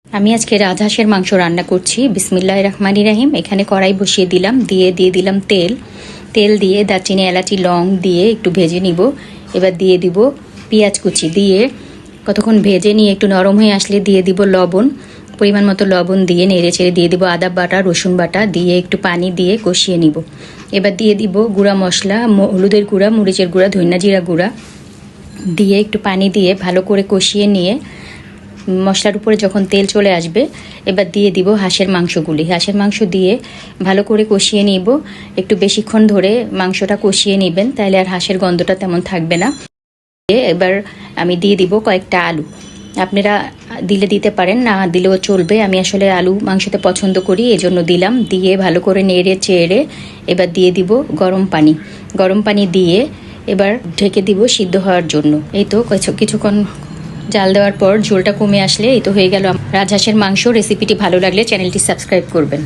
আমি আজকে রাজহাঁসের মাংস রান্না করছি। বিসমিল্লাহির রহমানির রহিম। এখানে কড়াই বসিয়ে দিলাম, দিয়ে দিলাম তেল দিয়ে দারচিনি এলাচি লং দিয়ে একটু ভেজে নিব। এবার দিয়ে দিব পেঁয়াজ কুচি, দিয়ে কতক্ষণ ভেজে নিয়ে একটু নরম হয়ে আসলে দিয়ে দিব লবণ, পরিমাণ মতো লবণ দিয়ে নেড়ে চেড়ে দিয়ে দিব আদা বাটা রসুন বাটা দিয়ে একটু পানি দিয়ে কষিয়ে নিব। এবার দিয়ে দিব গুঁড়া মশলা, হলুদের গুঁড়া, মরিচের গুঁড়া, ধনিয়া জিরা গুঁড়া দিয়ে একটু পানি দিয়ে ভালো করে কষিয়ে নিয়ে মশলার উপরে যখন তেল চলে আসবে এবার দিয়ে দিব হাঁসের মাংসগুলি। হাঁসের মাংস দিয়ে ভালো করে কষিয়ে নিব। একটু বেশিক্ষণ ধরে মাংসটা কষিয়ে নেবেন, তাহলে আর হাঁসের গন্ধটা তেমন থাকবে না। এবার আমি দিয়ে দিব কয়েকটা আলু। আপনারা দিলে দিতে পারেন, না দিলেও চলবে। আমি আসলে আলু মাংসতে পছন্দ করি, এজন্য দিলাম। দিয়ে ভালো করে নেড়ে চেড়ে এবার দিয়ে দিব গরম পানি দিয়ে এবার ঢেকে দিব সিদ্ধ হওয়ার জন্য। এই তো কিছুক্ষণ জাল দেওয়ার পর ঝোলটা কমে আসলে এই তো হয়ে গেল রাজহাঁসের মাংস। রেসিপিটি ভালো লাগলে চ্যানেলটি সাবস্ক্রাইব করবেন।